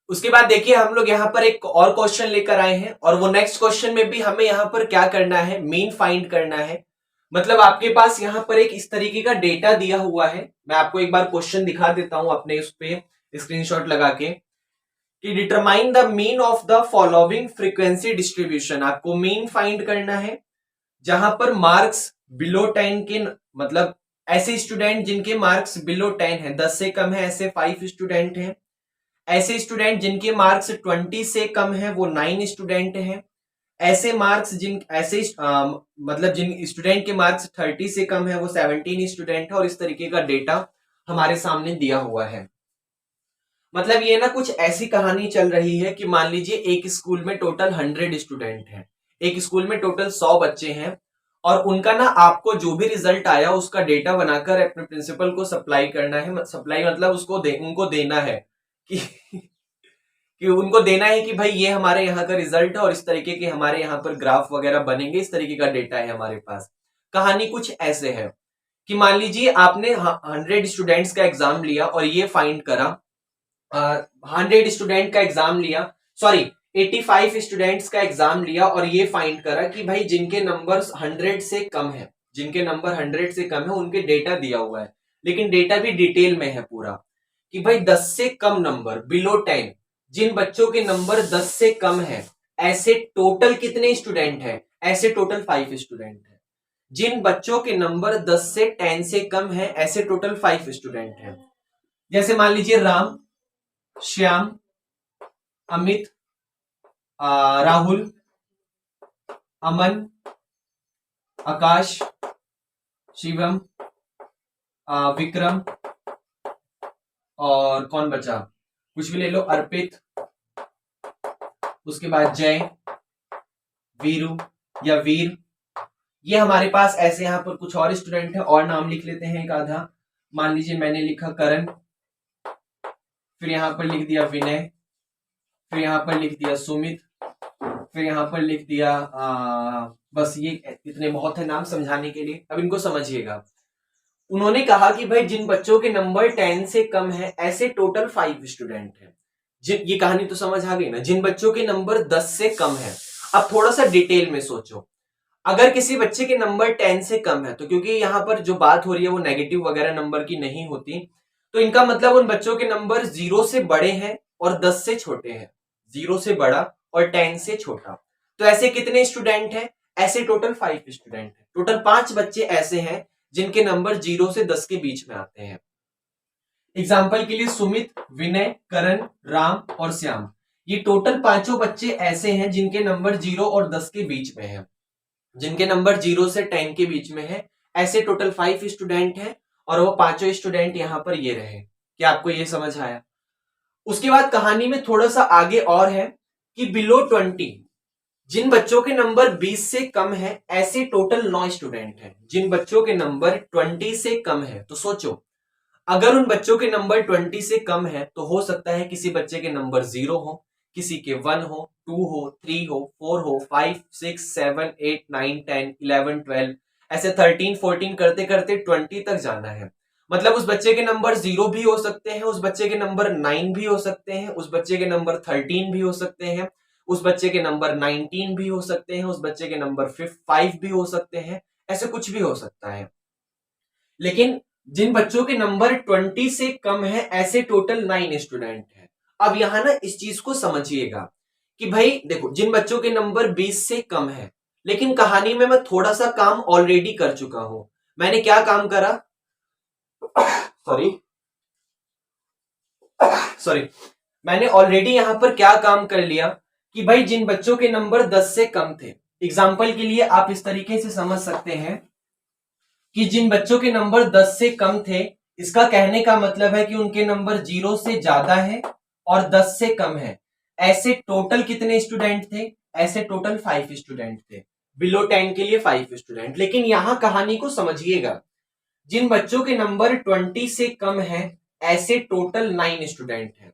उसके बाद देखिए हम लोग यहाँ पर एक और क्वेश्चन लेकर आए हैं और वो नेक्स्ट क्वेश्चन में भी हमें यहाँ पर क्या करना है, मीन फाइंड करना है। मतलब आपके पास यहाँ पर एक इस तरीके का डेटा दिया हुआ है। मैं आपको एक बार क्वेश्चन दिखा देता हूं अपने उस पे स्क्रीनशॉट लगा के कि determine the mean of the following frequency distribution. आपको मीन फाइंड करना है जहां पर मार्क्स बिलो 10 के, मतलब ऐसे स्टूडेंट जिनके मार्क्स बिलो 10 है, 10 से कम है, ऐसे 5 स्टूडेंट हैं। ऐसे स्टूडेंट जिनके मार्क्स 20 से कम है वो 9 स्टूडेंट हैं। ऐसे मार्क्स मतलब जिन स्टूडेंट के मार्क्स 30 से कम है वो 17 स्टूडेंट है। और इस तरीके का डेटा हमारे सामने दिया हुआ है। मतलब ये ना कुछ ऐसी कहानी चल रही है कि मान लीजिए एक स्कूल में टोटल 100 स्टूडेंट हैं, एक स्कूल में टोटल 100 बच्चे हैं और उनका ना आपको जो भी रिजल्ट आया उसका डेटा बनाकर अपने प्रिंसिपल को सप्लाई करना है। सप्लाई मतलब उनको देना है कि कि उनको देना है कि भाई ये हमारे यहाँ का रिजल्ट है और इस तरीके के हमारे यहाँ पर ग्राफ वगैरह बनेंगे, इस तरीके का डेटा है हमारे पास। कहानी कुछ ऐसे है कि मान लीजिए आपने 100 स्टूडेंट्स का एग्जाम लिया और ये फाइंड करा, 100 स्टूडेंट का एग्जाम लिया, सॉरी 85 स्टूडेंट्स का एग्जाम लिया और ये फाइंड करा कि भाई जिनके नंबर 100 से कम है, जिनके नंबर 100 से कम है उनके डेटा दिया हुआ है। लेकिन डेटा भी डिटेल में है पूरा कि भाई 10 से कम नंबर बिलो 10, जिन बच्चों के नंबर 10 से कम है ऐसे टोटल कितने स्टूडेंट हैं, ऐसे टोटल 5 स्टूडेंट हैं। जिन बच्चों के नंबर 10 से 10 से कम है ऐसे टोटल 5 स्टूडेंट हैं। जैसे मान लीजिए राम, श्याम, अमित, राहुल, अमन, आकाश, शिवम, विक्रम और कौन बचा, कुछ भी ले लो, अर्पित, उसके बाद जय, वीरू या वीर। ये हमारे पास ऐसे यहाँ पर कुछ और स्टूडेंट है और नाम लिख लेते हैं एक आधा। मान लीजिए मैंने लिखा करण, फिर यहां पर लिख दिया विनय, फिर यहां पर लिख दिया सुमित, फिर यहां पर लिख दिया बस ये इतने बहुत है नाम समझाने के लिए। अब इनको समझिएगा। उन्होंने कहा कि भाई जिन बच्चों के नंबर 10 से कम है ऐसे टोटल 5 स्टूडेंट हैं। ये कहानी तो समझ आ गई ना, जिन बच्चों के नंबर 10 से कम है। अब थोड़ा सा डिटेल में सोचो, अगर किसी बच्चे के नंबर 10 से कम है तो क्योंकि यहाँ पर जो बात हो रही है वो नेगेटिव वगैरह नंबर की नहीं होती, तो इनका मतलब उन बच्चों के नंबर 0 से बड़े हैं और 10 से छोटे हैं, 0 से बड़ा और 10 से छोटा। तो ऐसे कितने स्टूडेंट हैं, ऐसे टोटल 5 स्टूडेंट हैं। टोटल 5 बच्चे ऐसे हैं जिनके नंबर 0 से 10 के बीच में आते हैं। एग्जाम्पल के लिए सुमित, विनय, करण, राम और श्याम, ये टोटल पांचों बच्चे ऐसे हैं जिनके नंबर 0 और 10 के बीच में है। जिनके नंबर 0 से 10 के बीच में है ऐसे टोटल 5 स्टूडेंट हैं और वो पांचों स्टूडेंट यहां पर ये रहे। क्या आपको ये समझ आया? उसके बाद कहानी में थोड़ा सा आगे और है कि बिलो 20, जिन बच्चों के नंबर 20 से कम है ऐसे टोटल 9 स्टूडेंट हैं। जिन बच्चों के नंबर 20 से कम है, तो सोचो अगर उन बच्चों के नंबर 20 से कम है तो हो सकता है किसी बच्चे के नंबर 0 हो, किसी के 1 हो, 2 हो, 3 हो, 4 हो, 5, 6, 7, 8, 9, 10, 11, 12, ऐसे 13, 14 करते करते 20 तक जाना है। मतलब उस बच्चे के नंबर 0 भी हो सकते हैं, उस बच्चे के नंबर 9 भी हो सकते हैं, उस बच्चे के नंबर 13 भी हो सकते हैं, उस बच्चे के नंबर 19 भी हो सकते हैं, उस बच्चे के नंबर 5 भी हो सकते हैं, ऐसे कुछ भी हो सकता है। लेकिन जिन बच्चों के नंबर 20 से कम है ऐसे टोटल 9 स्टूडेंट हैं। अब यहां ना इस चीज को समझिएगा कि भाई देखो जिन बच्चों के नंबर 20 से कम है, लेकिन कहानी में मैं थोड़ा सा काम ऑलरेडी कर चुका हूं। मैंने क्या काम करा, सॉरी सॉरी, मैंने ऑलरेडी यहां पर क्या काम कर लिया कि भाई जिन बच्चों के नंबर 10 से कम थे, एग्जाम्पल के लिए आप इस तरीके से समझ सकते हैं कि जिन बच्चों के नंबर 10 से कम थे, इसका कहने का मतलब है कि उनके नंबर 0 से ज्यादा है और 10 से कम है। ऐसे टोटल कितने स्टूडेंट थे, ऐसे टोटल 5 स्टूडेंट थे। बिलो 10 के लिए 5 स्टूडेंट। लेकिन यहां कहानी को समझिएगा, जिन बच्चों के नंबर 20 से कम है ऐसे टोटल 9 स्टूडेंट हैं।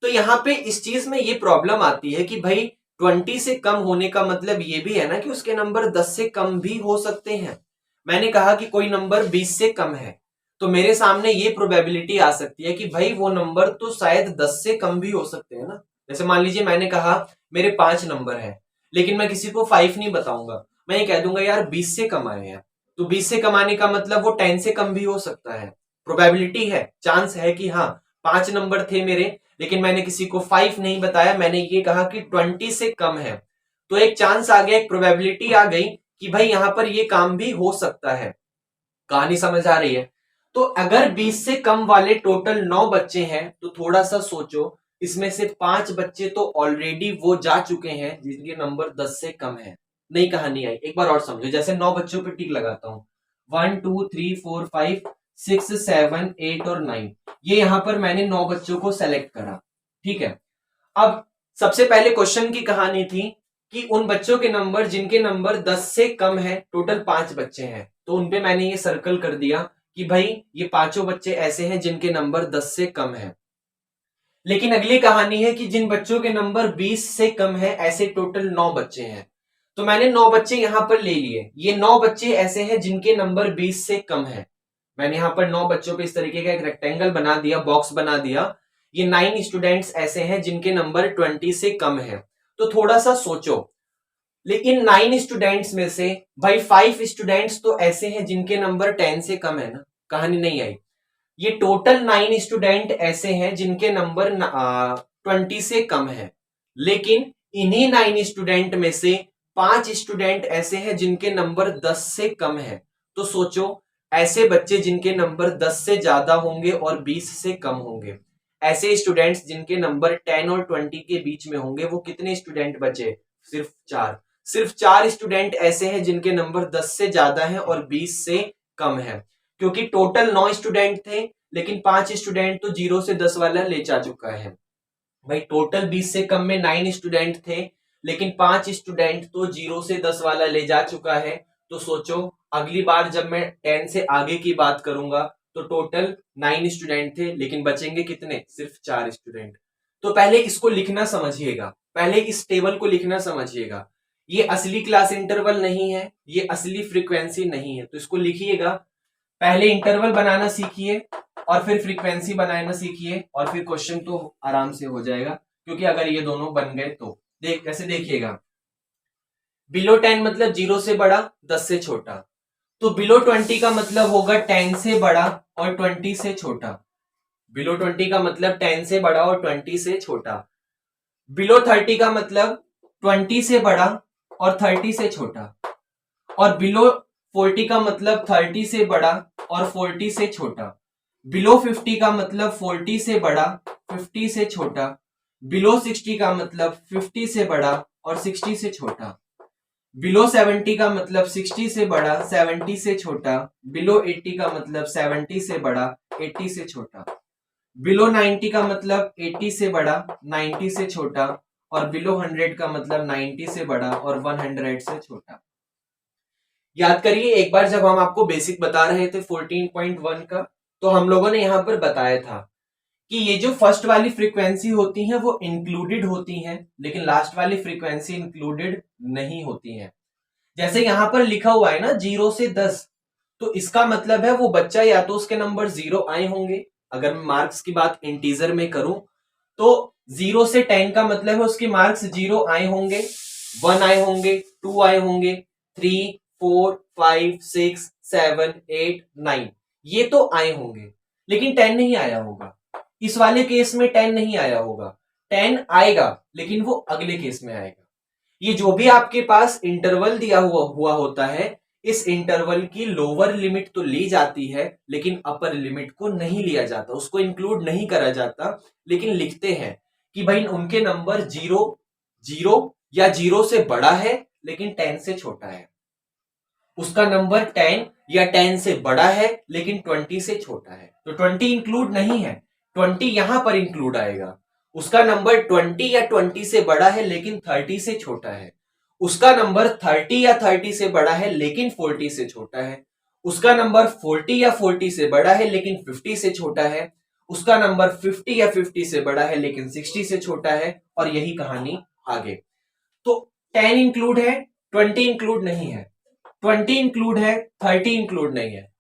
तो यहां पे इस चीज में ये प्रॉब्लम आती है कि भाई 20 से कम होने का मतलब ये भी है ना कि उसके नंबर 10 से कम भी हो सकते हैं। मैंने कहा कि कोई नंबर 20 से कम है तो मेरे सामने ये प्रोबेबिलिटी आ सकती है कि भाई वो नंबर तो शायद 10 से कम भी हो सकते हैं ना। जैसे मान लीजिए मैंने कहा मेरे 5 नंबर है, लेकिन मैं किसी को 5 नहीं बताऊंगा, मैं ये कह दूंगा यार 20 से कम आए हैं। तो 20 से कम आने का मतलब वो 10 से कम भी हो सकता है, प्रोबेबिलिटी है, चांस है कि हाँ 5 नंबर थे मेरे, लेकिन मैंने किसी को 5 नहीं बताया, मैंने ये कहा कि 20 से कम है। तो एक चांस आ गया, एक प्रोबेबिलिटी आ गई कि भाई यहां पर ये काम भी हो सकता है। कहानी समझ आ रही है? तो अगर 20 से कम वाले टोटल 9 बच्चे हैं तो थोड़ा सा सोचो, इसमें से 5 बच्चे तो ऑलरेडी वो जा चुके हैं जिनके नंबर 10 से कम है। नई कहानी आई, एक बार और समझो। जैसे 9 बच्चों पे टिक लगाता हूं, 1 2 3 4 5 6 7 8 और 9, ये यहां पर मैंने 9 बच्चों को सेलेक्ट करा, ठीक है। अब सबसे पहले क्वेश्चन की कहानी थी कि उन बच्चों के नंबर जिनके नंबर 10 से कम है, टोटल 5 बच्चे हैं, तो उनपे मैंने ये सर्कल कर दिया कि भाई ये पांचों बच्चे ऐसे हैं जिनके नंबर 10 से कम है। लेकिन अगली कहानी है कि जिन बच्चों के नंबर 20 से कम है, ऐसे टोटल 9 बच्चे हैं। तो मैंने 9 बच्चे यहां पर ले लिए, ये 9 बच्चे ऐसे हैं जिनके नंबर 20 से कम है। मैंने यहां पर 9 बच्चों पे इस तरीके का एक रेक्टेंगल बना दिया, बॉक्स बना दिया। ये 9 स्टूडेंट्स ऐसे हैं जिनके नंबर 20 से कम है। तो थोड़ा सा सोचो, लेकिन 9 स्टूडेंट्स में से भाई 5 स्टूडेंट्स तो ऐसे हैं जिनके नंबर 10 से कम है ना, कहानी नहीं आई। ये टोटल 9 स्टूडेंट ऐसे हैं जिनके नंबर 20 से कम है, लेकिन इन्हीं 9 स्टूडेंट में से 5 स्टूडेंट ऐसे हैं जिनके नंबर 10 से कम है। तो सोचो, ऐसे बच्चे जिनके नंबर 10 से ज्यादा होंगे और 20 से कम होंगे, ऐसे स्टूडेंट्स जिनके नंबर 10 और 20 के बीच में होंगे, वो कितने स्टूडेंट बचे? सिर्फ 4। सिर्फ 4 स्टूडेंट ऐसे हैं जिनके नंबर 10 से ज्यादा है और 20 से कम है, क्योंकि टोटल 9 स्टूडेंट थे, लेकिन 5 स्टूडेंट तो 0 से 10 वाला ले जा चुका है। भाई टोटल 20 से कम में 9 स्टूडेंट थे, लेकिन 5 स्टूडेंट तो 0 से 10 वाला ले जा चुका है। तो सोचो, अगली बार जब मैं 10 से आगे की बात करूंगा तो टोटल 9 स्टूडेंट थे, लेकिन बचेंगे कितने? सिर्फ 4 स्टूडेंट। तो पहले इसको लिखना समझिएगा, पहले इस टेबल को लिखना समझिएगा। ये असली क्लास इंटरवल नहीं है, ये असली फ्रीक्वेंसी नहीं है, तो इसको लिखिएगा। पहले इंटरवल बनाना सीखिए और फिर फ्रीक्वेंसी बनाना सीखिए, और फिर क्वेश्चन तो आराम से हो जाएगा, क्योंकि अगर ये दोनों बन गए तो कैसे देखिएगा। बिलो 10 मतलब 0 से बड़ा, 10 से छोटा। तो बिलो 20 का मतलब होगा 10 से बड़ा और 20 से छोटा। बिलो 20 का मतलब 10 से बड़ा और 20 से छोटा। बिलो 30 का मतलब 20 से बड़ा और 30 से छोटा। और बिलो 40 का मतलब 30 से बड़ा और 40 से छोटा। बिलो 50 का मतलब 40 से बड़ा, 50 से छोटा। बिलो 60 का मतलब 50 से बड़ा और 60 से छोटा। बिलो 70 का मतलब 60 से बड़ा, 70 से छोटा। बिलो 80 का मतलब 70 से बड़ा, 80 से छोटा। बिलो 90 का मतलब 80 से बड़ा, 90 से छोटा। और बिलो 100 का मतलब 90 से बड़ा और 100 से छोटा। याद करिए एक बार जब हम आपको बेसिक बता रहे थे 14.1 का, तो हम लोगों ने यहां पर बताया था कि ये जो फर्स्ट वाली फ्रीक्वेंसी होती है वो इंक्लूडेड होती हैं, लेकिन लास्ट वाली फ्रीक्वेंसी इंक्लूडेड नहीं होती हैं। जैसे यहां पर लिखा हुआ है ना 0 से 10, तो इसका मतलब है वो बच्चा या तो उसके नंबर 0 आए होंगे, अगर मैं मार्क्स की बात इंटीजर में करूं तो 0 से 10 का मतलब है उसके मार्क्स 0 आए होंगे, 1 आए होंगे, 2 आए होंगे, 3 4 5 6 7 8 9, ये तो आए होंगे, लेकिन 10 नहीं आया होगा। इस वाले केस में 10 नहीं आया होगा, 10 आएगा लेकिन वो अगले केस में आएगा। ये जो भी आपके पास इंटरवल दिया हुआ होता है, इस इंटरवल की लोअर लिमिट तो ली जाती है, लेकिन अपर लिमिट को नहीं लिया जाता, उसको इंक्लूड नहीं करा जाता, लेकिन लिखते हैं कि भाई उनके नंबर 0 0 या 0 से बड़ा है लेकिन 10 से छोटा है, उसका नंबर 10 या 10 से बड़ा है लेकिन 20 से छोटा है। तो 20 इंक्लूड नहीं है, 20 यहां पर इंक्लूड आएगा। उसका नंबर 20 या 20 से बड़ा है लेकिन 30 से छोटा है। उसका नंबर 30 या 30 से बड़ा है लेकिन 40 से छोटा है। उसका नंबर 40 या 40 से बड़ा है लेकिन 50 से छोटा है। उसका नंबर 50 या 50 से बड़ा है लेकिन 60 से छोटा है, और यही कहानी आगे। तो 10 इंक्लूड है, 20 इंक्लूड नहीं है, 20 इंक्लूड है, 30 इंक्लूड नहीं है।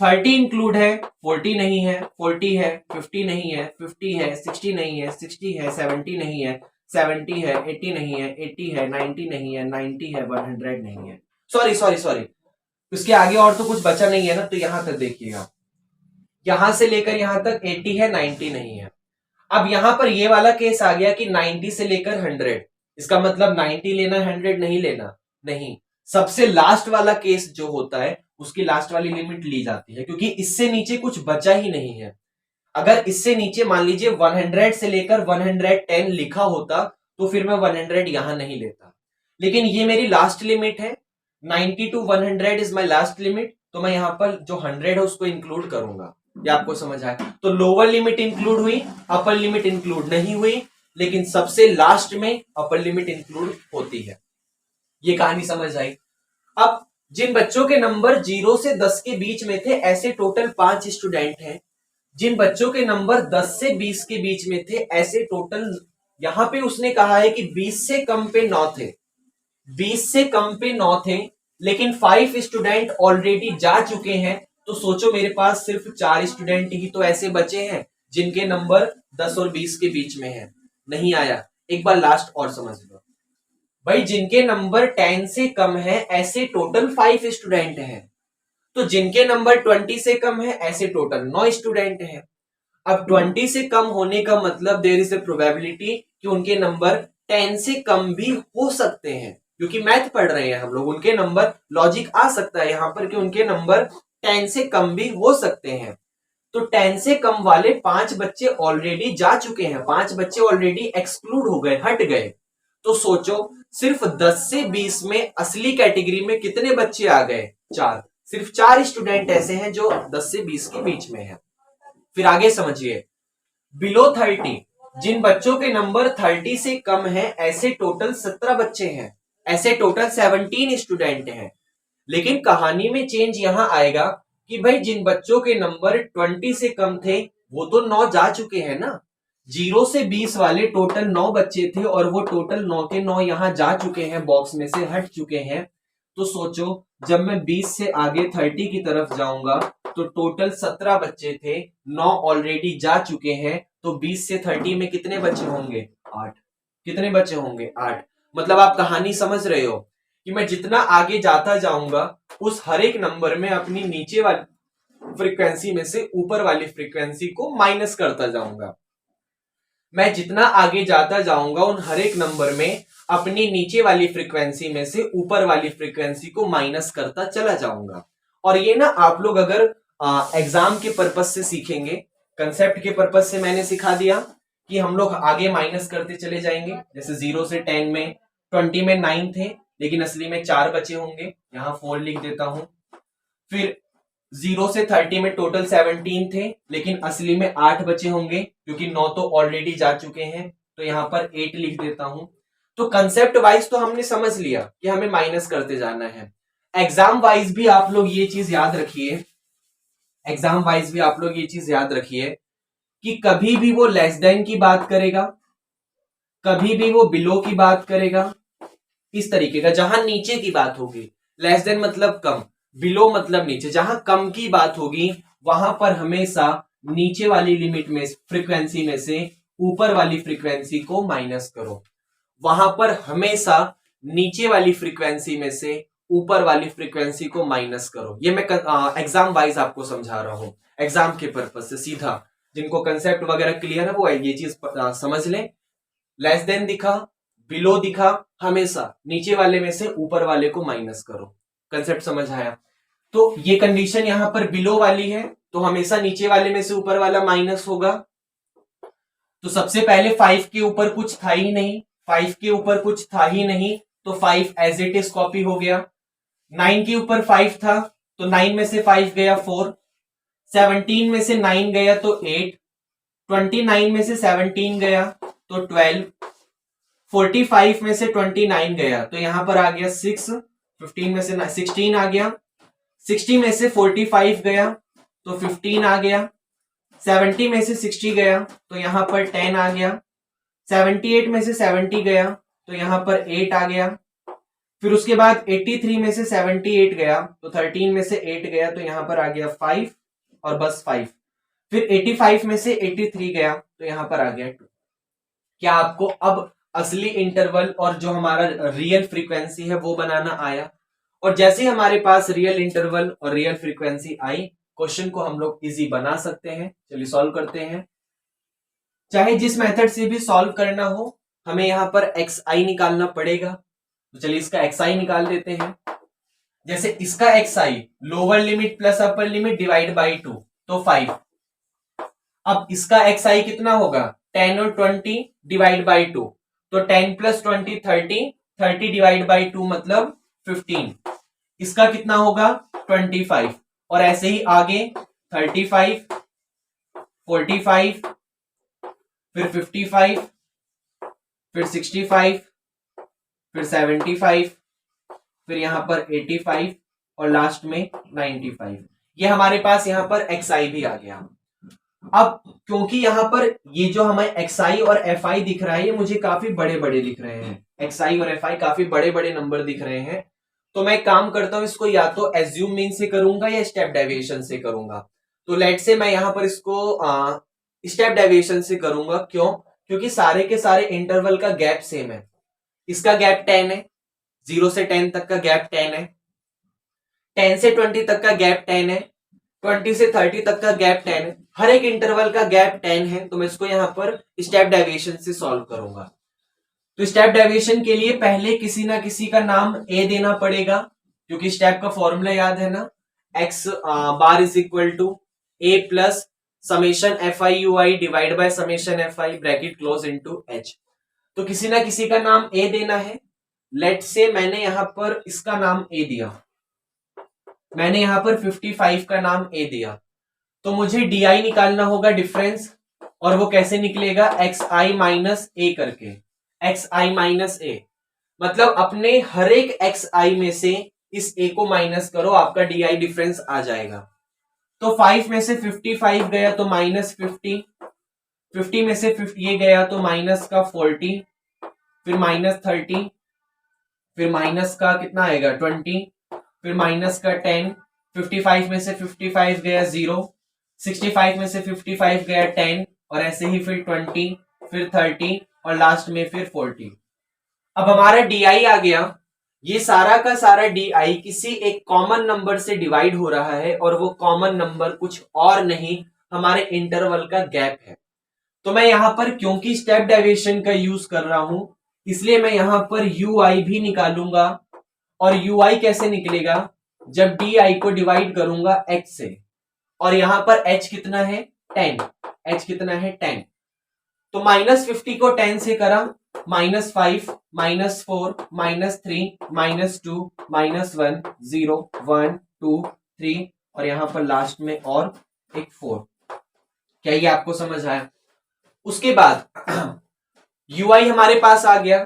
30 इंक्लूड है, 40 नहीं है, 40 है, 50 नहीं है, 50 है, 60 नहीं है, 60 है, 70 नहीं है, 70 है, 80 नहीं है, 80 है, 90 नहीं है, 90 है, 100 नहीं है। सॉरी सॉरी सॉरी, उसके आगे और तो कुछ बचा नहीं है ना, तो यहां तक देखिएगा, यहां से लेकर यहां तक 80 है, 90 नहीं है। अब यहां पर ये वाला केस आ गया कि 90 से लेकर 100, इसका मतलब 90 लेना, 100 नहीं लेना, नहीं, सबसे लास्ट वाला केस जो होता है उसकी लास्ट वाली लिमिट ली जाती है, क्योंकि इससे नीचे कुछ बचा ही नहीं है। अगर इससे नीचे मान लीजिए 100 से लेकर 110 लिखा होता तो फिर मैं 100 यहां नहीं लेता, लेकिन ये मेरी लास्ट लिमिट है, 90 to 100 is my last limit, तो मैं यहां पर जो 100 है उसको इंक्लूड करूंगा। ये आपको समझ आया? तो लोअर लिमिट इंक्लूड हुई, अपर लिमिट इंक्लूड नहीं हुई, लेकिन सबसे लास्ट में अपर लिमिट इंक्लूड होती है। ये कहानी समझ आई? अब जिन बच्चों के नंबर 0 से 10 के बीच में थे, ऐसे टोटल 5 स्टूडेंट हैं। जिन बच्चों के नंबर 10 से 20 के बीच में थे, ऐसे टोटल, यहां पे उसने कहा है कि 20 से कम पे 9 थे, 20 से कम पे 9 थे, लेकिन 5 स्टूडेंट ऑलरेडी जा चुके हैं। तो सोचो मेरे पास सिर्फ 4 स्टूडेंट ही तो ऐसे बचे हैं जिनके नंबर 10 और 20 के बीच में है। नहीं आया? एक बार लास्ट और समझ लो भाई, जिनके नंबर 10 से कम है ऐसे टोटल 5 स्टूडेंट हैं, तो जिनके नंबर 20 से कम है ऐसे टोटल 9 स्टूडेंट हैं। अब 20 से कम होने का मतलब देयर इज ए प्रोबेबिलिटी कि उनके नंबर 10 से कम भी हो सकते हैं, क्योंकि मैथ पढ़ रहे हैं हम लोग, उनके नंबर, लॉजिक आ सकता है यहां पर कि उनके नंबर 10 से कम भी हो सकते हैं। तो 10 से कम वाले 5 बच्चे ऑलरेडी जा चुके हैं, 5 बच्चे ऑलरेडी एक्सक्लूड हो गए, हट गए। तो सोचो सिर्फ 10 से 20 में असली कैटेगरी में कितने बच्चे आ गए? 4। सिर्फ 4 स्टूडेंट ऐसे हैं जो 10 से 20 के बीच में है। फिर आगे समझिए, बिलो 30, जिन बच्चों के नंबर 30 से कम है ऐसे टोटल 17 बच्चे हैं, ऐसे टोटल 17 स्टूडेंट हैं। लेकिन कहानी में चेंज यहां आएगा कि भाई जिन बच्चों के नंबर 20 से कम थे वो तो 9 जा चुके हैं ना, 0 से 20 वाले टोटल 9 बच्चे थे और वो टोटल 9 के 9 यहां जा चुके हैं, बॉक्स में से हट चुके हैं। तो सोचो जब मैं 20 से आगे 30 की तरफ जाऊंगा तो टोटल 17 बच्चे थे, 9 ऑलरेडी जा चुके हैं, तो 20 से 30 में कितने बच्चे होंगे? 8। कितने बच्चे होंगे? 8। मतलब आप कहानी समझ रहे हो कि मैं जितना आगे जाता जाऊंगा उस हर एक नंबर में अपनी नीचे वाली फ्रीक्वेंसी में से ऊपर वाली फ्रीक्वेंसी को माइनस करता जाऊंगा। मैं जितना आगे जाता जाऊंगा उन हर एक नंबर में अपनी नीचे वाली फ्रीक्वेंसी में से ऊपर वाली फ्रीक्वेंसी को माइनस करता चला जाऊंगा। और ये ना आप लोग अगर एग्जाम के पर्पज से सीखेंगे, कंसेप्ट के पर्पज से मैंने सिखा दिया कि हम लोग आगे माइनस करते चले जाएंगे। जैसे 0 से 10 में 20 में 9 थे, लेकिन असली में 4 बचे होंगे, यहां 4 लिख देता हूं। फिर 0 से 30 में टोटल 17 थे, लेकिन असली में 8 बचे होंगे, क्योंकि 9 तो ऑलरेडी जा चुके हैं, तो यहां पर 8 लिख देता हूं। तो कंसेप्ट वाइज तो हमने समझ लिया कि हमें माइनस करते जाना है। एग्जाम वाइज भी आप लोग ये चीज याद रखिए, एग्जाम वाइज भी आप लोग ये चीज याद रखिए कि कभी भी वो लेस देन की बात करेगा, कभी भी वो बिलो की बात करेगा, इस तरीके का। जहां नीचे की बात होगी, लेस देन मतलब कम, बिलो मतलब नीचे, जहां कम की बात होगी वहां पर हमेशा नीचे वाली लिमिट में फ्रीक्वेंसी में से ऊपर वाली फ्रीक्वेंसी को माइनस करो। वहां पर हमेशा नीचे वाली फ्रीक्वेंसी में से ऊपर वाली फ्रीक्वेंसी को माइनस करो। ये मैं एग्जाम वाइज आपको समझा रहा हूं, एग्जाम के पर्पज से सीधा। जिनको कंसेप्ट वगैरह क्लियर है वो ये चीज समझ लें। लेस देन दिखा, बिलो दिखा, हमेशा नीचे वाले में से ऊपर वाले को माइनस करो। कंसेप्ट समझ आया? तो ये कंडीशन यहां पर बिलो वाली है, तो हमेशा नीचे वाले में से ऊपर वाला माइनस होगा। तो सबसे पहले 5 के ऊपर कुछ था ही नहीं, 5 के ऊपर कुछ था ही नहीं, तो 5 एज इट इज कॉपी हो गया। 9 के ऊपर 5 था, तो 9 में से 5 गया 4, 17 में से 9 गया तो 8, 29 में से 17 गया तो 12, 45 में से 29 गया तो यहां पर आ गया 6, 15 में से 16 आ गया, 60 में से 45 गया तो 15 आ गया, 70 में से 60 गया तो यहां पर 10 आ गया, 78 में से 70 गया तो यहां पर 8 आ गया, फिर उसके बाद 83 में से 78 गया तो 13 में से 8 गया तो यहां पर आ गया 5 और बस 5। फिर 85 में से 83 गया तो यहां पर आ गया 2। क्या आपको अब असली इंटरवल और जो हमारा रियल फ्रीक्वेंसी है वो बनाना आया? और जैसे ही हमारे पास रियल इंटरवल और रियल फ्रीक्वेंसी आई, क्वेश्चन को हम लोग इजी बना सकते हैं। चलिए सॉल्व करते हैं। चाहे जिस मेथड से भी सॉल्व करना हो, हमें यहां पर एक्स आई निकालना पड़ेगा। तो चलिए इसका एक्स आई निकाल देते हैं। जैसे इसका x I lower limit plus upper limit divide by 2 तो 5। अब इसका एक्स आई कितना होगा? 10 और 20 डिवाइड बाई 2 तो 10 प्लस 20 30, 30 डिवाइड बाई 2 मतलब 15। इसका कितना होगा? 25। और ऐसे ही आगे 35, 45, फिर 55, फिर 65, फिर 75, फिर यहां पर 85 और लास्ट में 95। ये हमारे पास यहां पर एक्स आई भी आ गया। अब क्योंकि यहां पर ये जो हमें एक्स आई और एफ आई दिख रहा है, ये मुझे काफी बड़े बड़े दिख रहे हैं। एक्स आई और एफ आई काफी बड़े बड़े नंबर दिख रहे हैं। तो मैं काम करता हूं, इसको या तो एज्यूम मीन से करूंगा या स्टेप डेविएशन से करूंगा। तो लेट से मैं यहां पर इसको स्टेप डेविएशन से करूंगा। क्यों? क्योंकि सारे के सारे इंटरवल का गैप सेम है। इसका गैप 10 है, 0 से 10 तक का गैप 10 है, 10 से 20 तक का गैप 10 है, 20 से 30 तक का गैप 10 है। हर एक इंटरवल का गैप 10 है। तो मैं इसको यहां पर स्टेप डेविएशन से सॉल्व करूंगा। तो स्टेप डेविएशन के लिए पहले किसी ना किसी का नाम ए देना पड़ेगा, क्योंकि स्टेप का फॉर्मूला याद है ना, x bar is equal to a plus summation F I you I divide by summation F i bracket close into h. तो किसी ना किसी का नाम ए देना है। लेट से मैंने यहां पर इसका नाम ए दिया, मैंने यहां पर 55 का नाम ए दिया। तो मुझे डी आई निकालना होगा, डिफरेंस। और वो कैसे निकलेगा? एक्स आई माइनस ए करके, एक्स आई माइनस ए मतलब अपने हर एक एक्स आई में से इस ए को माइनस करो, आपका डी आई डिफरेंस आ जाएगा। तो 5 में से 55 गया तो माइनस 50, 50 में से 50 ये गया तो माइनस का 40, फिर माइनस 30, फिर माइनस का कितना आएगा 20, फिर माइनस का 10, 55 में से 55 गया 0, 65 में से 55 गया 10 और ऐसे ही फिर 20, फिर 30 और लास्ट में फिर 40। अब हमारा डी आई आ गया। ये सारा का सारा डी आई किसी एक कॉमन नंबर से डिवाइड हो रहा है और वो कॉमन नंबर कुछ और नहीं, हमारे इंटरवल का गैप है। तो मैं यहां पर क्योंकि स्टेप डेविएशन का यूज कर रहा हूं, इसलिए मैं यहां पर यू आई भी निकालूंगा। और यू आई कैसे निकलेगा? जब डी आई को डिवाइड करूंगा एच से। और यहां पर एच कितना है? 10। एच कितना है? 10। तो माइनस 50 को 10 से करा, -5, -4, -3, -2, -1, 0, 1, 2, 3 और यहां पर लास्ट में और एक 4। क्या ये आपको समझ आया? उसके बाद यूआई हमारे पास आ गया।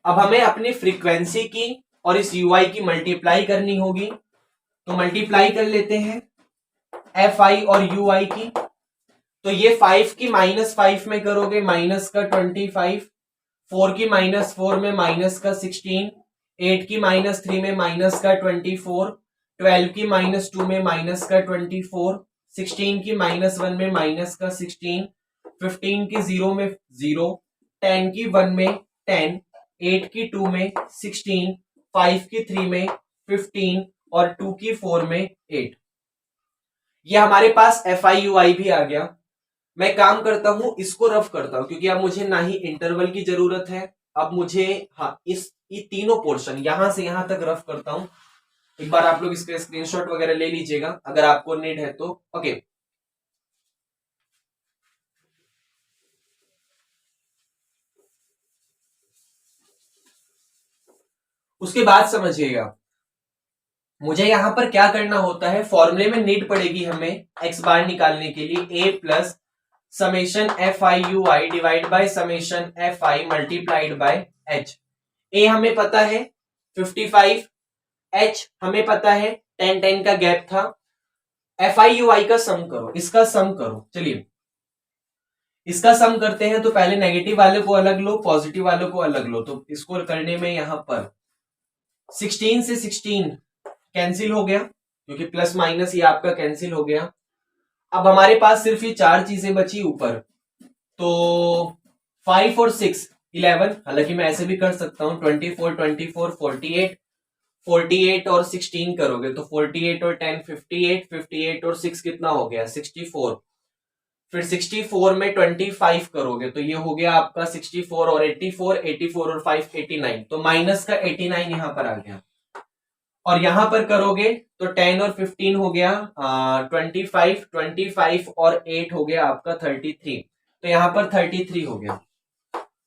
अब हमें अपनी फ्रीक्वेंसी की और इस यूआई की मल्टीप्लाई करनी होगी। तो मल्टीप्लाई कर लेते हैं एफ आई और यूआई की। तो ये 5 की -5 में करोगे माइनस का 25, 4 की -4 में माइनस का 16, 8 की -3 में माइनस का 24, 12 की -2 में माइनस का 24, 16 की -1 में माइनस का 16, 15 की 0 में 0, 10 की 1 में 10, 8 की 2 में 16, 5 की 3 में 15 और 2 की 4 में 8। ये हमारे पास एफ आई यू आई भी आ गया। मैं काम करता हूं, इसको रफ करता हूं क्योंकि अब मुझे ना ही इंटरवल की जरूरत है। अब मुझे ये तीनों पोर्शन यहां से यहां तक रफ करता हूं। एक बार आप लोग इसका स्क्रीनशॉट वगैरह ले लीजिएगा अगर आपको नीड है तो। ओके, उसके बाद समझिएगा मुझे यहां पर क्या करना होता है। फॉर्मूले में नीड पड़ेगी हमें एक्स बार निकालने के लिए A plus summation F I you I divide by summation F I multiplied by H. A हमें पता है 55, एच हमें पता है 10 10 का गैप था। एफ आई यू आई का सम करो, इसका सम करो। चलिए इसका सम करते हैं। तो पहले नेगेटिव वाले को अलग लो, पॉजिटिव वालों को अलग लो। तो इसको करने में यहां पर 16 से 16 कैंसिल हो गया क्योंकि प्लस माइनस ये आपका कैंसिल हो गया। अब हमारे पास सिर्फ ये 4 चीजें बची ऊपर, तो 5 और 6 11, हालांकि मैं ऐसे भी कर सकता हूं 24 24 48 48 और 16 करोगे तो 48 और 10 58 58 और 6 कितना हो गया 64, फिर 64 में 25 करोगे तो ये हो गया आपका 64 और 84 84 और 5 89, तो माइनस का 89 यहां पर आ गया। और यहां पर करोगे तो 10 और 15 हो गया 25 25 और 8 हो गया आपका 33, तो यहां पर 33 हो गया।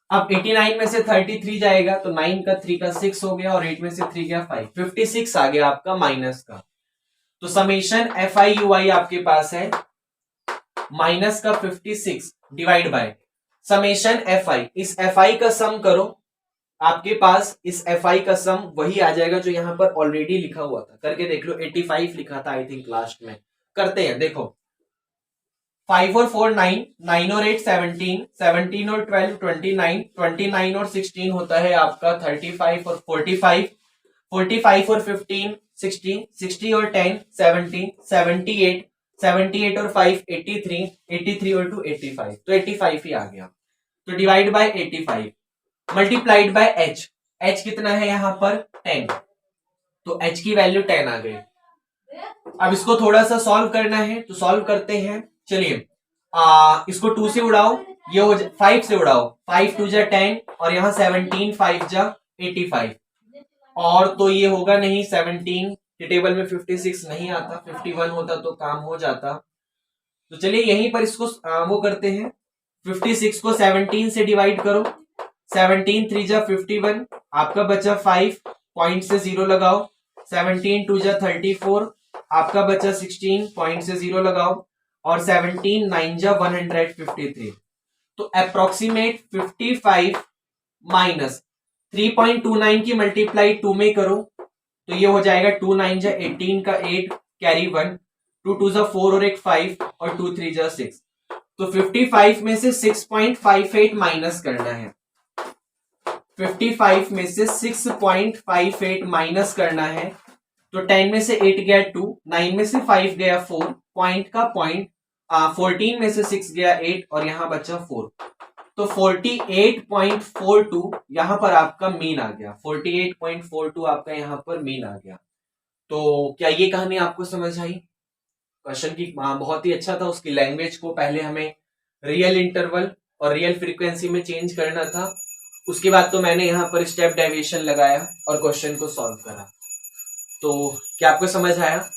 अब 89 में से 33 जाएगा तो 9 का 3 का 6 हो गया और 8 में से 3 गया 5, 56 आ गया आपका माइनस का। तो समेशन FIUI आपके पास है माइनस का 56 डिवाइड बाय समेशन FI। इस FI का सम करो, आपके पास इस FI का सम वही आ जाएगा जो यहां पर ऑलरेडी लिखा हुआ था। करके देख लो, 85 लिखा था आई थिंक लास्ट में। करते हैं, देखो 5 और 4 9, 9 और 8 17, 17 और 12 29, 29 और 16 होता है आपका 35 और 45, 45 और 15 60, 60 और 10 70, 78, 78 और 5 83, 83 और 2 85, तो 85 ही आ गया। तो divide by 85 multiplied by h, h कितना है यहां पर 10, तो h की वैल्यू 10 आ गई। अब इसको थोड़ा सा सॉल्व करना है तो सॉल्व करते हैं। चलिए इसको 2 से उड़ाओ, ये हो 5 से उड़ाओ, 5 2 जा 10 और यहाँ 17 5 जा 85, और तो ये होगा नहीं 17 के टेबल में 56 नहीं आता, 51 होता तो काम हो जाता। तो चलिए यहीं पर इसको वो करते हैं, 56 को 17 से डिवाइड करो, 17 3 जा 51, आपका बचा 5, पॉइंट से 0 लगाओ, 17 2 जा 34, आपका बचा 16, पॉइंट से 0 लगाओ, और 17 9 जा 153, तो अप्रोक्सीमेट 55 माइनस 3.29 की मल्टीप्लाई 2 में करो तो ये हो जाएगा 2 9 जा 18 का 8 कैरी 1, 2 2 जा 4 और एक 5 और 2 3 जा 6, तो 55 में से 6.58 माइनस करना है, 55 में से 6.58 माइनस करना है, तो 10 में से 8 गया 2, 9 में से 5 गया 4, पॉइंट का पॉइंट, 14 में से 6 गया 8 और यहां बचा 4, तो 48.42 यहां पर आपका मीन आ गया, 48.42 आपका यहां पर मीन आ गया। तो क्या ये कहानी आपको समझ आई? क्वेश्चन की बहुत ही अच्छा था, उसकी लैंग्वेज को पहले हमें रियल इंटरवल और रियल फ्रीक्वेंसी में चेंज करना था, उसके बाद तो मैंने यहाँ पर स्टेप डेविएशन लगाया और क्वेश्चन को सॉल्व करा। तो क्या आपको समझ आया?